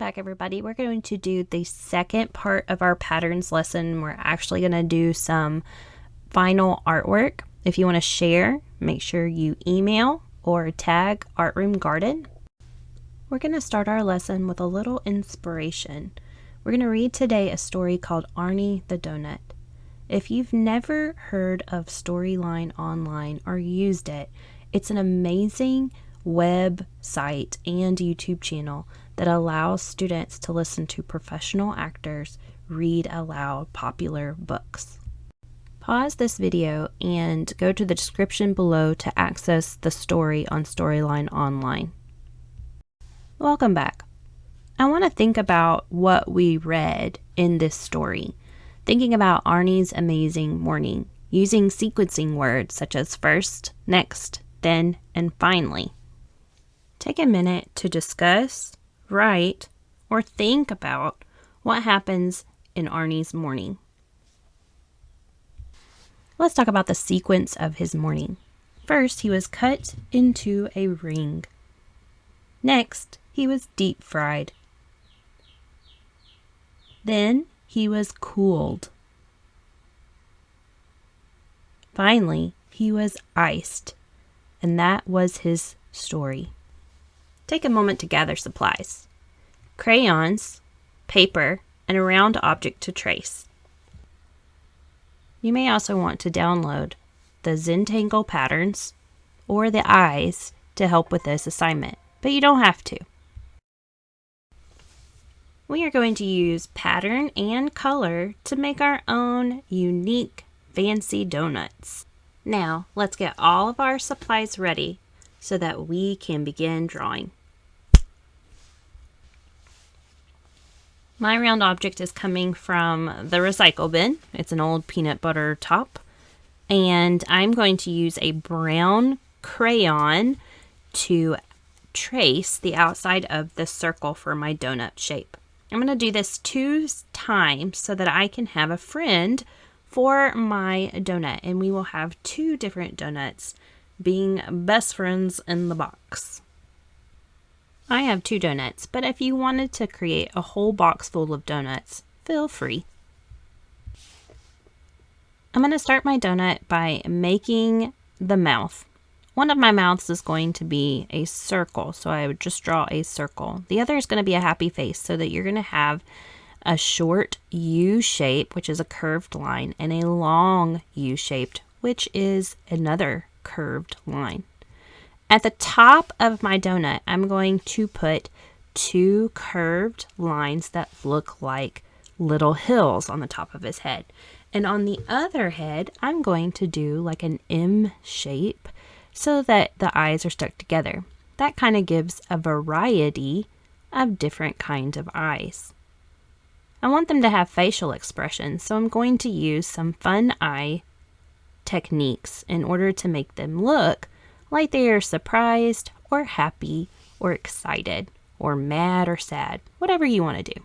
back, everybody. We're going to do the second part of our patterns lesson. We're actually going to do some final artwork. If you want to share, make sure you email or tag Art Room Garden. We're going to start our lesson with a little inspiration. We're going to read today a story called Arnie the Doughnut. If you've never heard of Storyline Online or used it, it's an amazing website and YouTube channel that allows students to listen to professional actors read aloud popular books. Pause this video and go to the description below to access the story on Storyline Online. Welcome back. I want to think about what we read in this story, thinking about Arnie's amazing morning, using sequencing words such as first, next, then, and finally. Take a minute to discuss, write, or think about what happens in Arnie's morning. Let's talk about the sequence of his morning. First, he was cut into a ring. Next, he was deep fried. Then, he was cooled. Finally, he was iced. And that was his story. Take a moment to gather supplies. Crayons, paper, and a round object to trace. You may also want to download the Zentangle patterns or the eyes to help with this assignment, but you don't have to. We are going to use pattern and color to make our own unique fancy donuts. Now, let's get all of our supplies ready so that we can begin drawing. My round object is coming from the recycle bin. It's an old peanut butter top. And I'm going to use a brown crayon to trace the outside of the circle for my donut shape. I'm going to do this 2 times so that I can have a friend for my donut. And we will have 2 different donuts being best friends in the box. I have 2 donuts, but if you wanted to create a whole box full of donuts, feel free. I'm going to start my donut by making the mouth. One of my mouths is going to be a circle, so I would just draw a circle. The other is going to be a happy face, so that you're going to have a short U shape, which is a curved line, and a long U shaped, which is another curved line. At the top of my donut, I'm going to put 2 curved lines that look like little hills on the top of his head. And on the other head, I'm going to do like an M shape so that the eyes are stuck together. That kind of gives a variety of different kinds of eyes. I want them to have facial expressions, so I'm going to use some fun eye techniques in order to make them look like they are surprised or happy or excited or mad or sad, whatever you want to do.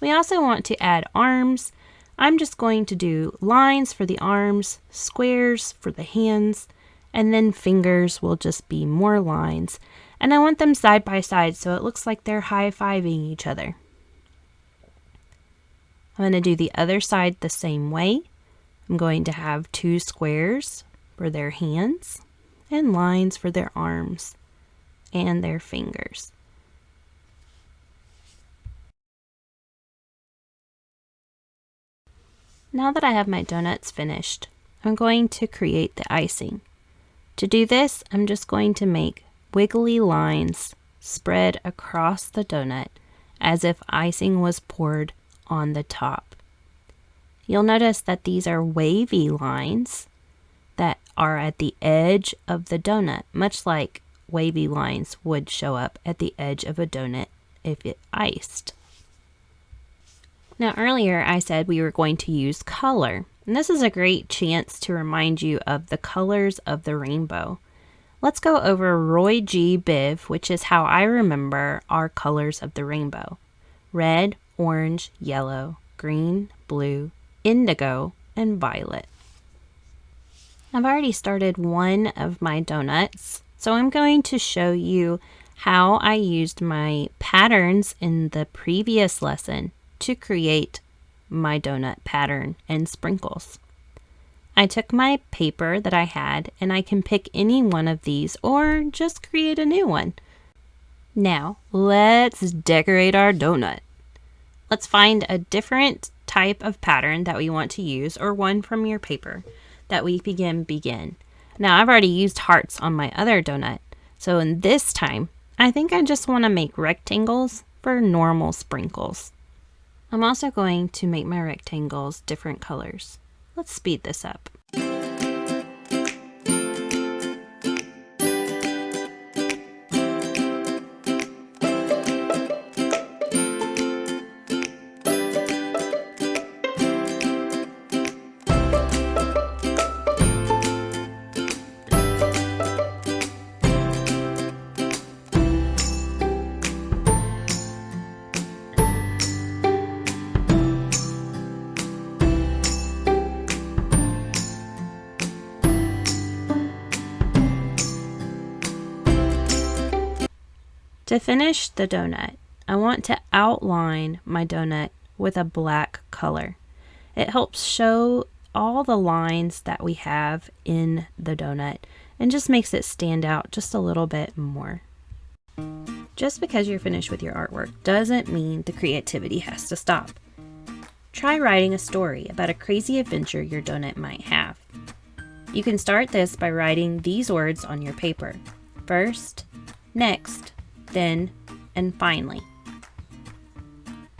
We also want to add arms. I'm just going to do lines for the arms, squares for the hands, and then fingers will just be more lines. And I want them side by side so it looks like they're high-fiving each other. I'm going to do the other side the same way. I'm going to have 2 squares for their hands and lines for their arms and their fingers. Now that I have my donuts finished, I'm going to create the icing. To do this, I'm just going to make wiggly lines spread across the donut as if icing was poured on the top. You'll notice that these are wavy lines that are at the edge of the donut, much like wavy lines would show up at the edge of a donut if it iced. Now earlier I said we were going to use color, and this is a great chance to remind you of the colors of the rainbow. Let's go over Roy G. Biv, which is how I remember our colors of the rainbow. Red, orange, yellow, green, blue, indigo, and violet. I've already started one of my donuts, so I'm going to show you how I used my patterns in the previous lesson to create my donut pattern and sprinkles. I took my paper that I had, and I can pick any one of these or just create a new one. Now, let's decorate our donut. Let's find a different type of pattern that we want to use, or one from your paper that we begin. Now, I've already used hearts on my other donut, so in this time, I think I just want to make rectangles for normal sprinkles. I'm also going to make my rectangles different colors. Let's speed this up. To finish the donut, I want to outline my donut with a black color. It helps show all the lines that we have in the donut and just makes it stand out just a little bit more. Just because you're finished with your artwork doesn't mean the creativity has to stop. Try writing a story about a crazy adventure your donut might have. You can start this by writing these words on your paper. First, next, then, and finally.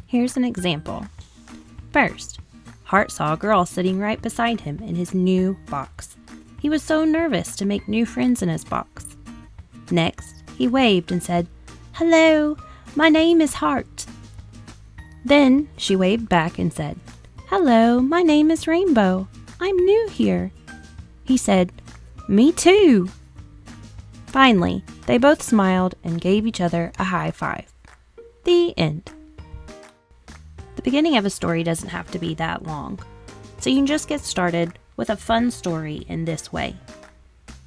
Here's an example. First, Hart saw a girl sitting right beside him in his new box. He was so nervous to make new friends in his box. Next, he waved and said, "Hello, my name is Hart." Then she waved back and said, "Hello, my name is Rainbow. I'm new here." He said, "Me too." Finally, they both smiled and gave each other a high five. The end. The beginning of a story doesn't have to be that long, so you can just get started with a fun story in this way.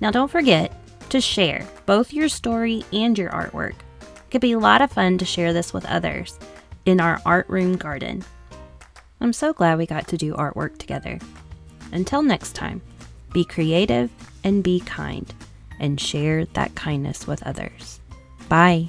Now don't forget to share both your story and your artwork. It could be a lot of fun to share this with others in our art room garden. I'm so glad we got to do artwork together. Until next time, be creative and be kind, and share that kindness with others. Bye.